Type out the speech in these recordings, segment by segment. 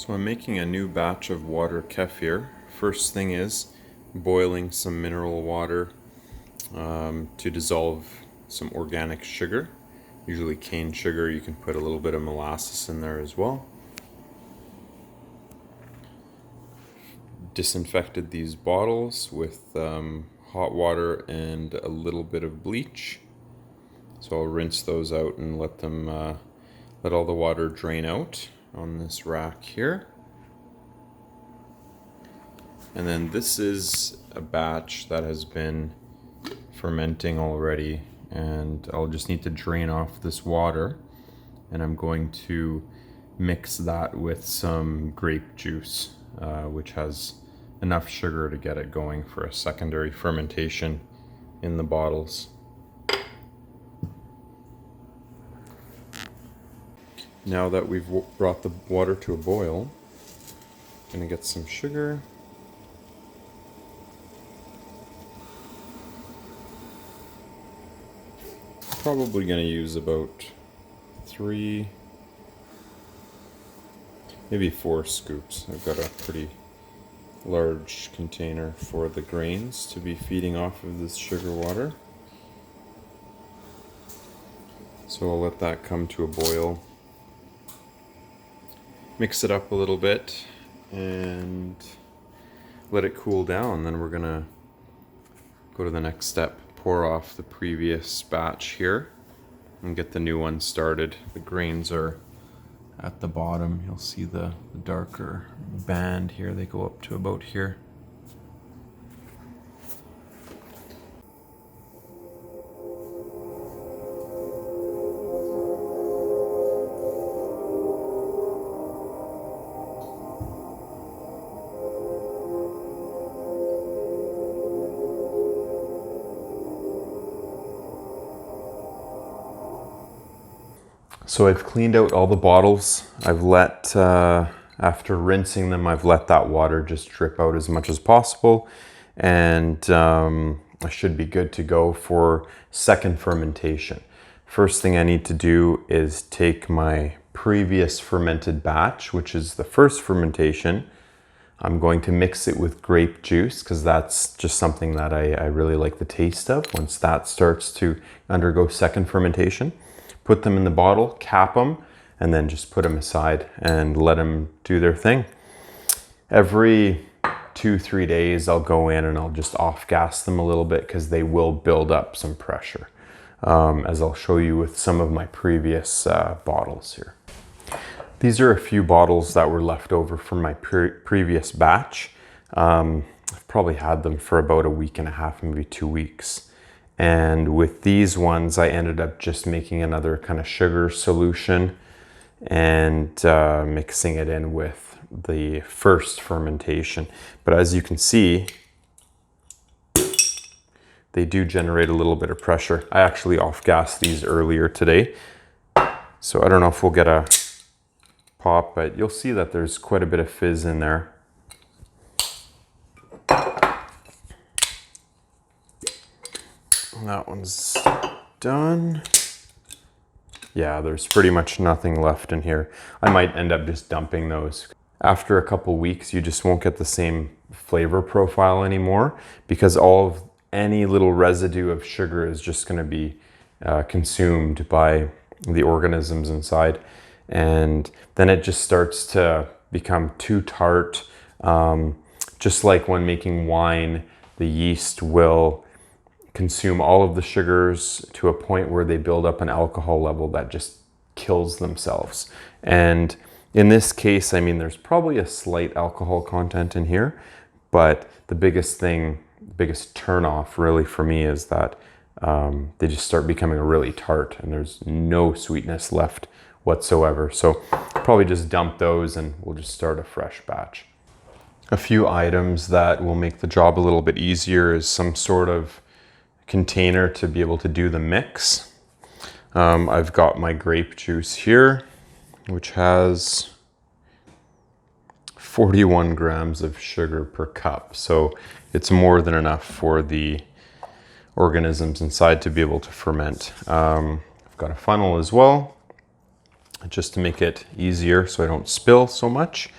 So I'm making a new batch of water kefir. First thing is boiling some mineral water to dissolve some organic sugar, usually cane sugar. You can put a little bit of molasses in there as well. Disinfected these bottles with hot water and a little bit of bleach. So I'll rinse those out and let them let all the water drain out on this rack here. And then this is a batch that has been fermenting already, and I'll just need to drain off this water, and I'm going to mix that with some grape juice, which has enough sugar to get it going for a secondary fermentation in the bottles. Now that we've brought the water to a boil, I'm going to get some sugar. Probably going to use about 3, maybe 4 scoops. I've got a pretty large container for the grains to be feeding off of this sugar water. So I'll let that come to a boil. Mix it up a little bit and let it cool down. Then we're going to go to the next step. Pour off the previous batch here and get the new one started. The grains are at the bottom. You'll see the darker band here. They go up to about here. So I've cleaned out all the bottles. I've let, after rinsing them, I've let that water just drip out as much as possible. And I should be good to go for second fermentation. First thing I need to do is take my previous fermented batch, which is the first fermentation. I'm going to mix it with grape juice because that's just something that I really like the taste of once that starts to undergo second fermentation. Put them in the bottle, cap them, and then just put them aside and let them do their thing. Every 2-3 days, I'll go in and I'll just off-gas them a little bit because they will build up some pressure, as I'll show you with some of my previous bottles here. These are a few bottles that were left over from my previous batch. I've probably had them for about a week and a half, maybe 2 weeks. And with these ones, I ended up just making another kind of sugar solution and mixing it in with the first fermentation. But as you can see, they do generate a little bit of pressure. I actually off-gassed these earlier today. So I don't know if we'll get a pop, but you'll see that there's quite a bit of fizz in there. That one's done. Yeah, there's pretty much nothing left in here. I might end up just dumping those. After a couple weeks, you just won't get the same flavor profile anymore because any little residue of sugar is just going to be consumed by the organisms inside. And then it just starts to become too tart. Just like when making wine, the yeast will consume all of the sugars to a point where they build up an alcohol level that just kills themselves. And in this case, I mean, there's probably a slight alcohol content in here, but the biggest turnoff really for me is that they just start becoming really tart and there's no sweetness left whatsoever. So probably just dump those and we'll just start a fresh batch. A few items that will make the job a little bit easier is some sort of container to be able to do the mix. I've got my grape juice here, which has 41 grams of sugar per cup. So it's more than enough for the organisms inside to be able to ferment. I've got a funnel as well, just to make it easier so I don't spill so much.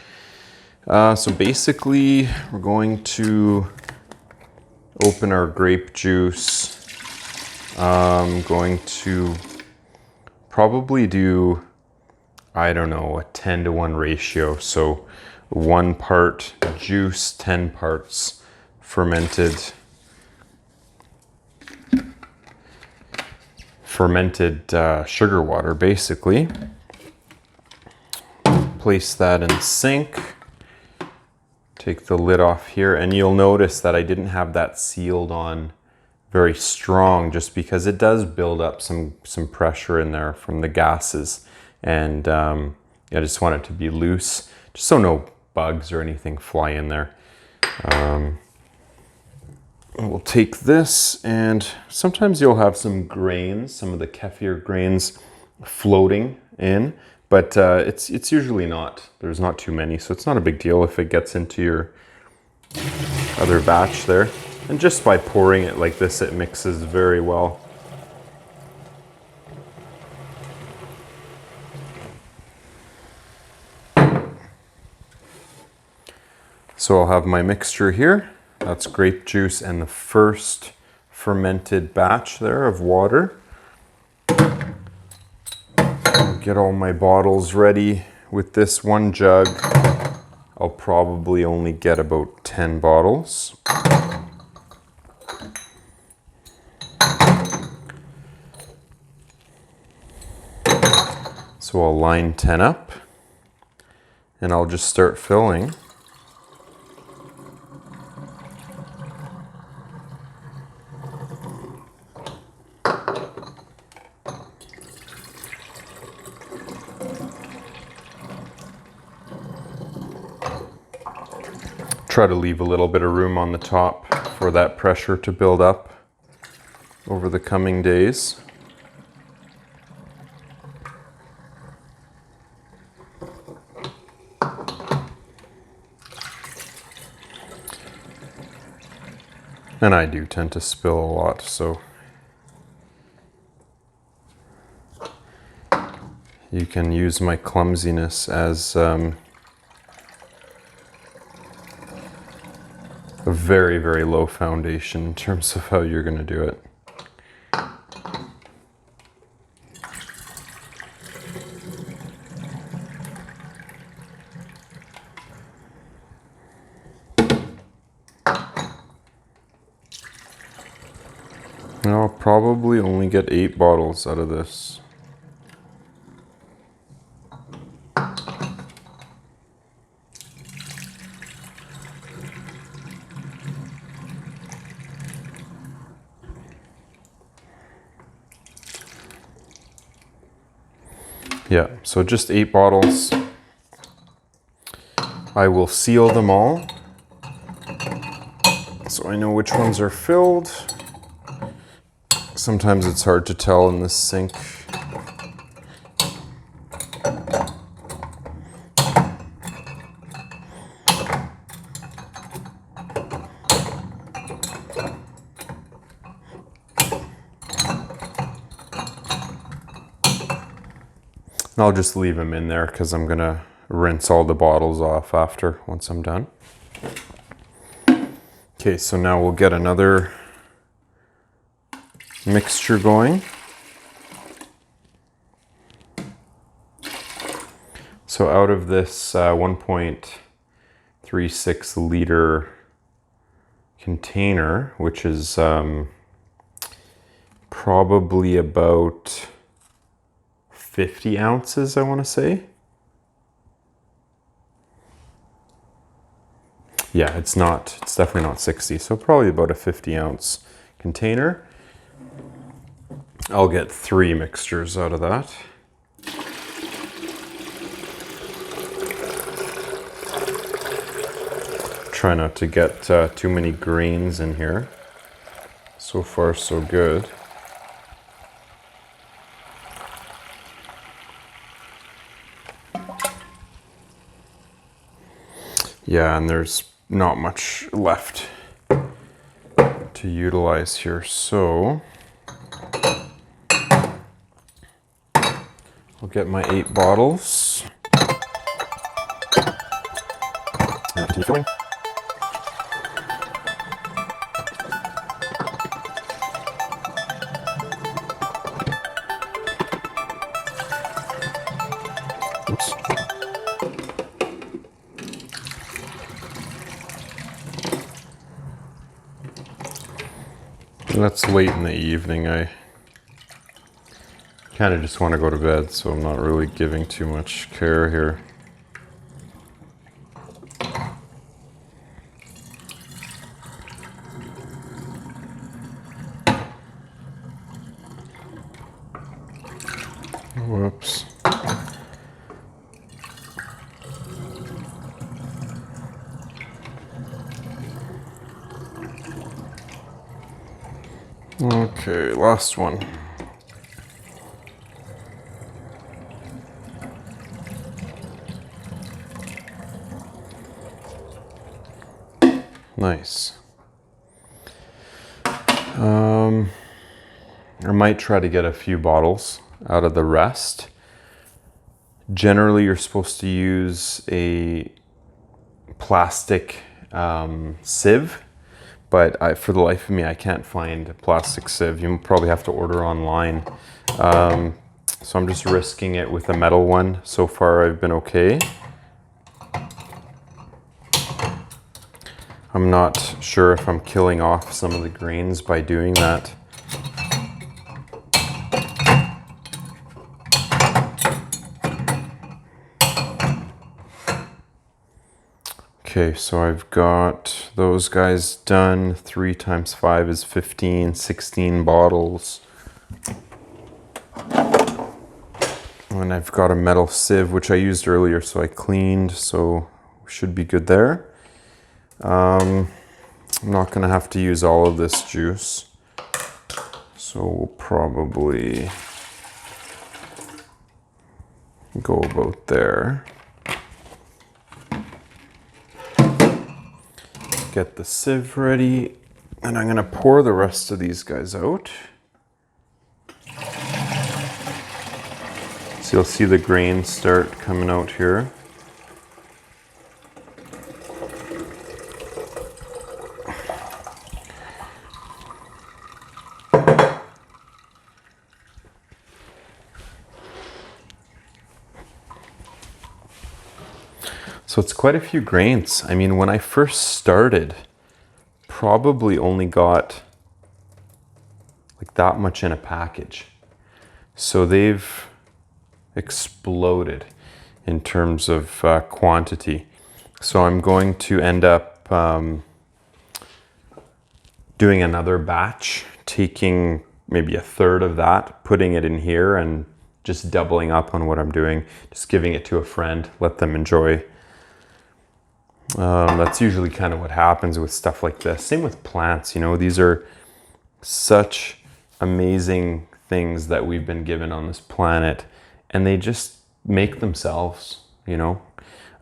So basically, we're going to open our grape juice. I'm going to probably do, I don't know, a 10-to-1 ratio. So 1 part juice, 10 parts fermented sugar water, basically. Place that in the sink. Take the lid off here, and you'll notice that I didn't have that sealed on very strong, just because it does build up some pressure in there from the gases, and I just want it to be loose, just so no bugs or anything fly in there. We'll take this, and sometimes you'll have some grains, some of the kefir grains floating in, but it's usually not. There's not too many, so it's not a big deal if it gets into your other batch there. And just by pouring it like this, it mixes very well. So I'll have my mixture here. That's grape juice and the first fermented batch there of water. I'll get all my bottles ready. With this one jug, I'll probably only get about 10 bottles. So I'll line 10 up, and I'll just start filling. Try to leave a little bit of room on the top for that pressure to build up over the coming days. And I do tend to spill a lot, so you can use my clumsiness as a very, very low foundation in terms of how you're going to do it. I'll probably only get 8 bottles out of this. Yeah, so just 8 bottles. I will seal them all so I know which ones are filled. Sometimes it's hard to tell in this sink. And I'll just leave them in there because I'm gonna rinse all the bottles off after, once I'm done. Okay, so now we'll get another mixture going. So out of this 1.36 liter container, which is probably about 50 ounces, I want to say. Yeah, it's definitely not 60, so probably about a 50-ounce container. I'll get 3 mixtures out of that. Try not to get too many grains in here. So far, so good. Yeah, and there's not much left to utilize here, so I'll get my 8 bottles. Continue filling. Oops. That's late in the evening. I kind of just want to go to bed, so I'm not really giving too much care here. Whoops. Okay, last one. Nice. I might try to get a few bottles out of the rest. Generally, you're supposed to use a plastic sieve, but for the life of me, I can't find a plastic sieve. You probably have to order online. So I'm just risking it with a metal one. So far, I've been okay. I'm not sure if I'm killing off some of the grains by doing that. Okay, so I've got those guys done. 3 times 5 is 15, 16 bottles. And I've got a metal sieve, which I used earlier, so I cleaned, so should be good there. I'm not gonna have to use all of this juice, so we'll probably go about there. Get the sieve ready, and I'm gonna pour the rest of these guys out. So you'll see the grains start coming out here. So it's quite a few grains. I mean, when I first started, probably only got like that much in a package. So they've exploded in terms of quantity. So I'm going to end up doing another batch, taking maybe a third of that, putting it in here and just doubling up on what I'm doing, just giving it to a friend, let them enjoy. That's usually kind of what happens with stuff like this. Same with plants, you know, these are such amazing things that we've been given on this planet, and they just make themselves, you know.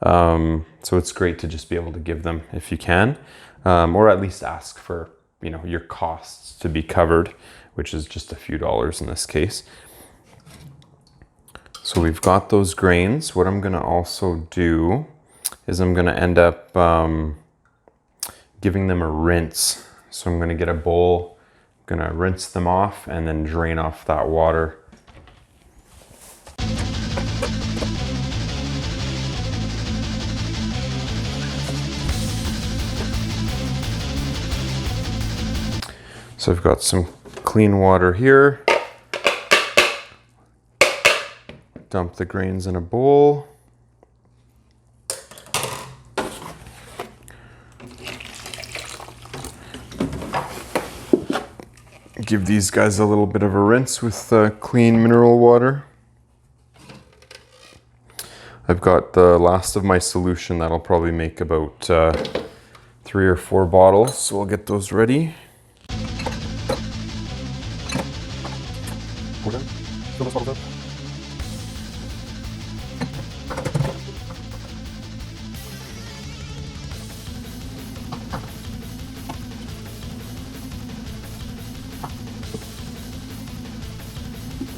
So it's great to just be able to give them if you can, or at least ask for, you know, your costs to be covered, which is just a few dollars in this case. So we've got those grains. What I'm gonna also do is I'm gonna end up giving them a rinse. So I'm gonna get a bowl, I'm gonna rinse them off and then drain off that water. So I've got some clean water here. Dump the grains in a bowl. Give these guys a little bit of a rinse with clean mineral water. I've got the last of my solution. That'll probably make about 3 or 4 bottles, so we'll get those ready. Pour them. Fill those bottles up.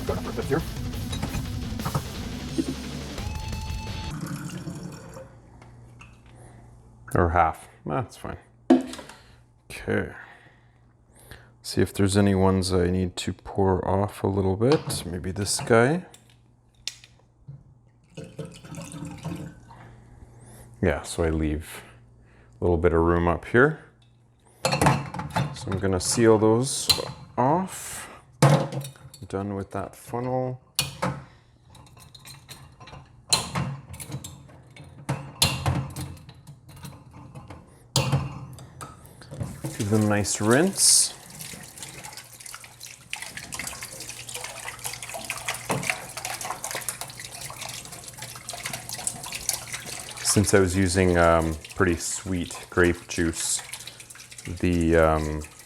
Got enough for a bit here. or half. That's fine. Okay. See if there's any ones I need to pour off a little bit. Maybe this guy. Yeah, so I leave a little bit of room up here. So I'm gonna seal those off. Done with that funnel. Give them a nice rinse. Since I was using pretty sweet grape juice,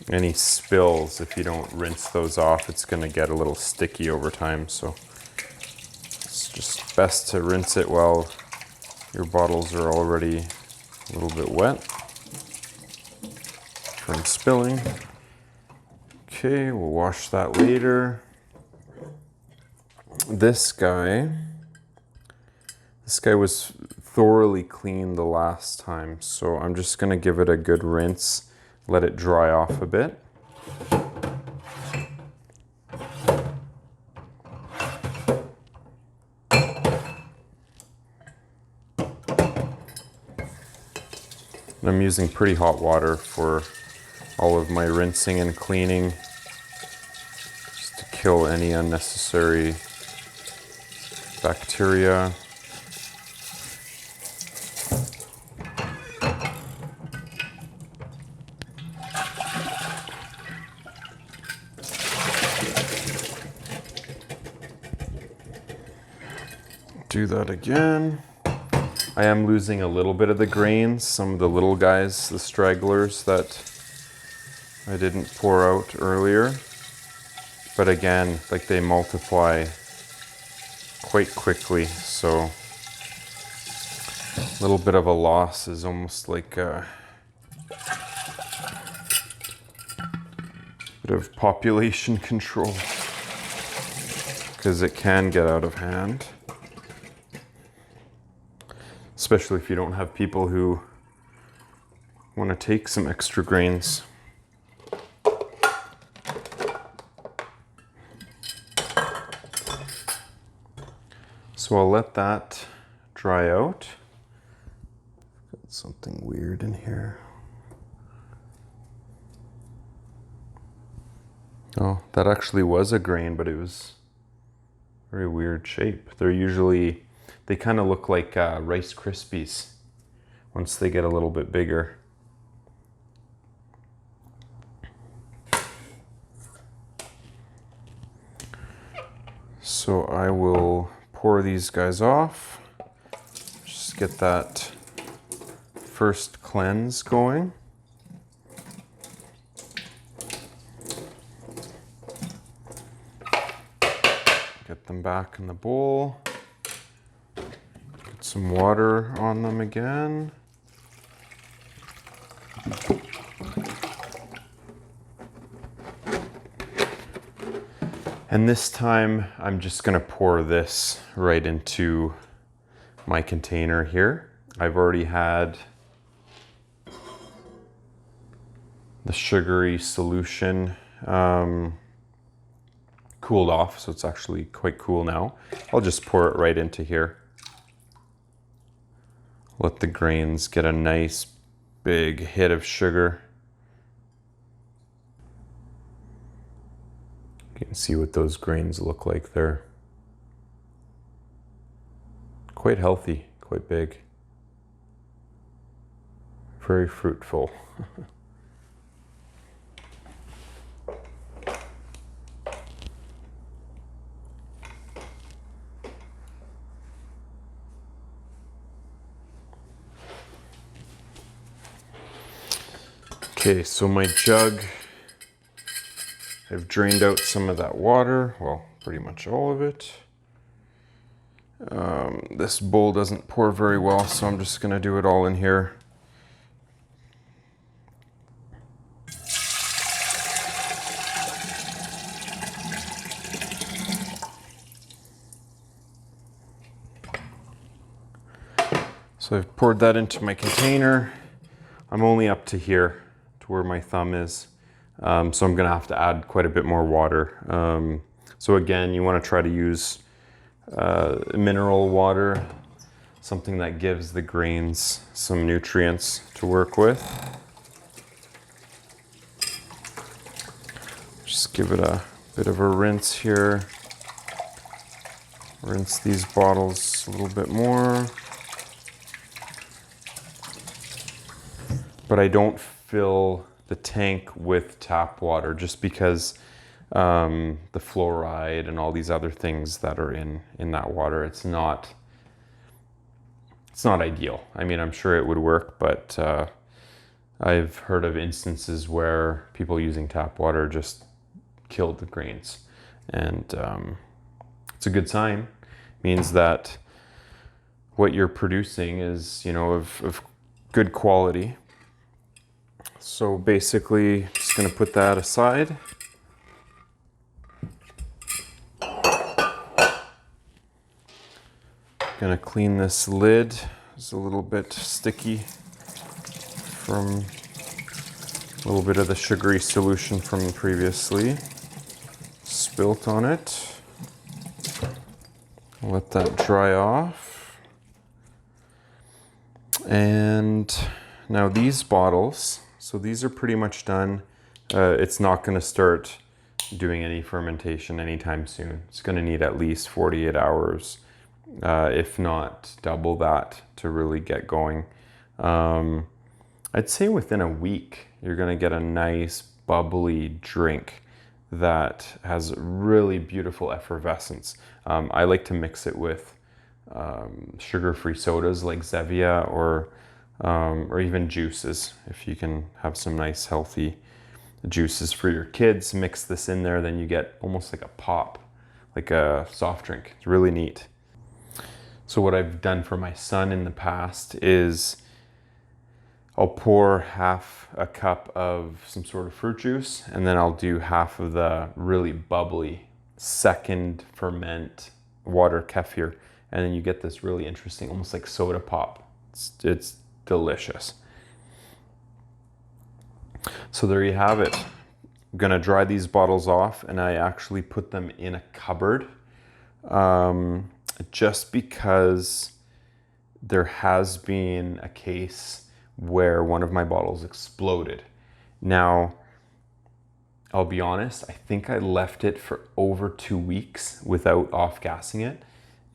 any spills, if you don't rinse those off, it's going to get a little sticky over time. So it's just best to rinse it while your bottles are already a little bit wet from spilling. Okay, we'll wash that later. This guy was thoroughly cleaned the last time, so I'm just gonna give it a good rinse, let it dry off a bit. And I'm using pretty hot water for all of my rinsing and cleaning, just to kill any unnecessary bacteria. Do that again. I am losing a little bit of the grains, some of the little guys, the stragglers that I didn't pour out earlier. But again, like, they multiply quite quickly, so a little bit of a loss is almost like a bit of population control, because it can get out of hand. Especially if you don't have people who want to take some extra grains. So I'll let that dry out. Got something weird in here. Oh, that actually was a grain, but it was a very weird shape. They kind of look like Rice Krispies once they get a little bit bigger. So I will pour these guys off. Just get that first cleanse going. Get them back in the bowl. Get some water on them again. And this time I'm just gonna pour this right into my container here. I've already had the sugary solution cooled off, so it's actually quite cool now. I'll just pour it right into here. Let the grains get a nice big hit of sugar. You can see what those grains look like there. Quite healthy, quite big. Very fruitful. Okay, so my jug, I've drained out some of that water, well, pretty much all of it. This bowl doesn't pour very well, so I'm just gonna do it all in here. So I've poured that into my container. I'm only up to here, to where my thumb is. So I'm gonna have to add quite a bit more water. So again, you wanna try to use mineral water, something that gives the grains some nutrients to work with. Just give it a bit of a rinse here. Rinse these bottles a little bit more. But I don't fill the tank with tap water just because the fluoride and all these other things that are in that water, it's not ideal. I mean, I'm sure it would work, but I've heard of instances where people using tap water just killed the grains, and it's a good sign. It means that what you're producing is, you know, of good quality. So basically, just gonna put that aside. Gonna clean this lid. It's a little bit sticky from a little bit of the sugary solution from previously. Spilt on it. Let that dry off. And now these bottles, so these are pretty much done. It's not gonna start doing any fermentation anytime soon. It's gonna need at least 48 hours. If not double that to really get going. I'd say within a week, you're gonna get a nice bubbly drink that has really beautiful effervescence. I like to mix it with sugar-free sodas like Zevia or even juices. If you can have some nice healthy juices for your kids, mix this in there, then you get almost like a pop, like a soft drink. It's really neat. So what I've done for my son in the past is I'll pour half a cup of some sort of fruit juice, and then I'll do half of the really bubbly second ferment water kefir, and then you get this really interesting, almost like soda pop. It's delicious. So there you have it. I'm gonna dry these bottles off, and I actually put them in a cupboard. Just because there has been a case where one of my bottles exploded. Now, I'll be honest, I think I left it for over 2 weeks without off-gassing it.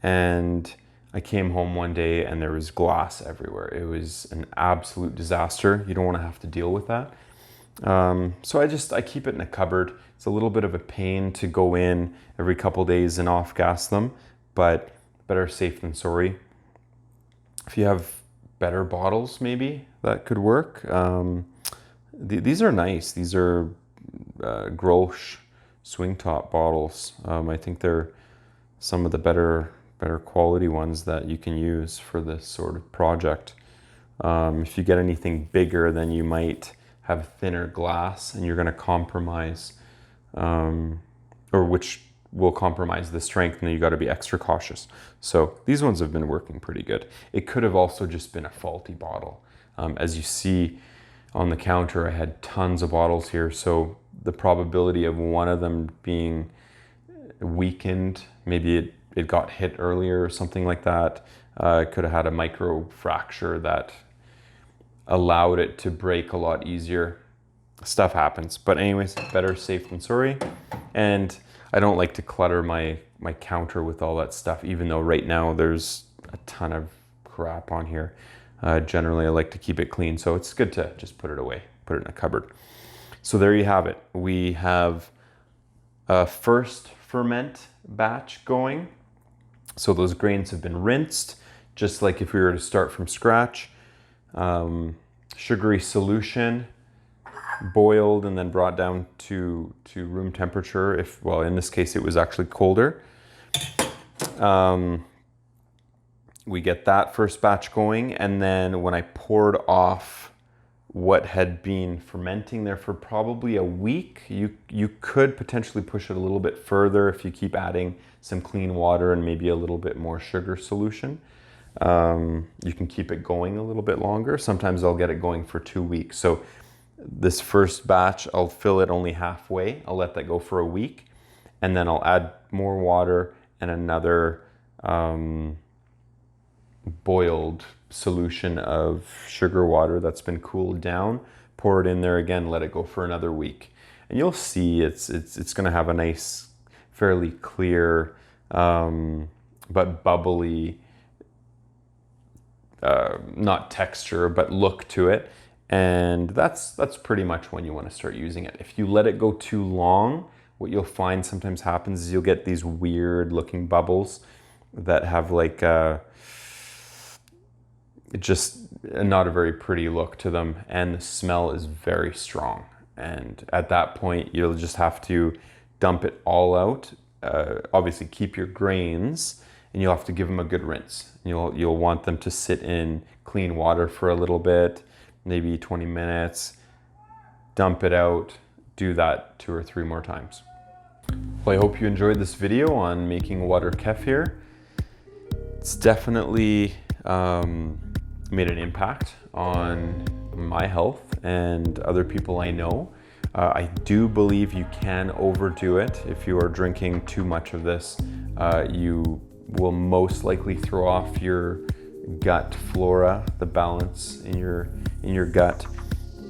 And I came home one day and there was glass everywhere. It was an absolute disaster. You don't want to have to deal with that. So I keep it in a cupboard. It's a little bit of a pain to go in every couple days and off-gas them, but better safe than sorry. If you have better bottles, maybe that could work. These are nice. These are Grolsch swing top bottles. I think they're some of the better quality ones that you can use for this sort of project. If you get anything bigger, then you might have thinner glass and you're going to compromise, or which will compromise the strength, and then you got to be extra cautious. So these ones have been working pretty good. It could have also just been a faulty bottle. As you see on the counter, I had tons of bottles here, so the probability of one of them being weakened, maybe it got hit earlier or something like that. It could have had a micro fracture that allowed it to break a lot easier. Stuff happens, but anyways, better safe than sorry. And I don't like to clutter my counter with all that stuff, even though right now there's a ton of crap on here. Generally, I like to keep it clean, so it's good to just put it away, put it in a cupboard. So there you have it. We have a first ferment batch going. So those grains have been rinsed, just like if we were to start from scratch. Sugary solution, boiled and then brought down to room temperature. In this case, it was actually colder. We get that first batch going, and then when I poured off what had been fermenting there for probably a week, you could potentially push it a little bit further if you keep adding some clean water and maybe a little bit more sugar solution. you can keep it going a little bit longer. Sometimes I'll get it going for 2 weeks. So this first batch, I'll fill it only halfway. I'll let that go for a week, and then I'll add more water and another boiled solution of sugar water that's been cooled down. Pour it in there again, let it go for another week. And you'll see it's going to have a nice, fairly clear, but bubbly, not texture, but look to it. And that's pretty much when you want to start using it. If you let it go too long, what you'll find sometimes happens is you'll get these weird looking bubbles that have like just not a very pretty look to them, and the smell is very strong. And at that point, you'll just have to dump it all out. Obviously, keep your grains, and you'll have to give them a good rinse. You'll want them to sit in clean water for a little bit, maybe 20 minutes. Dump it out. Do that 2 or 3 more times. Well, I hope you enjoyed this video on making water kefir. It's definitely made an impact on my health and other people I know. I do believe you can overdo it. If you are drinking too much of this, you will most likely throw off your gut flora, the balance in your gut.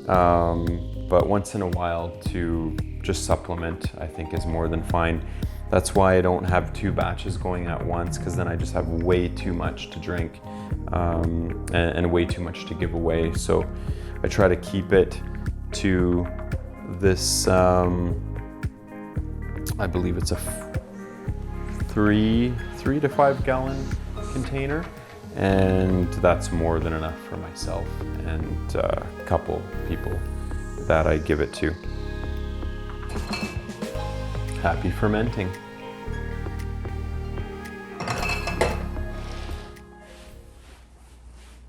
But once in a while to just supplement, I think is more than fine. That's why I don't have 2 batches going at once, because then I just have way too much to drink and way too much to give away. So I try to keep it to this, I believe it's a 3 to 5 gallon container, and that's more than enough for myself and a couple people that I give it to. Happy fermenting.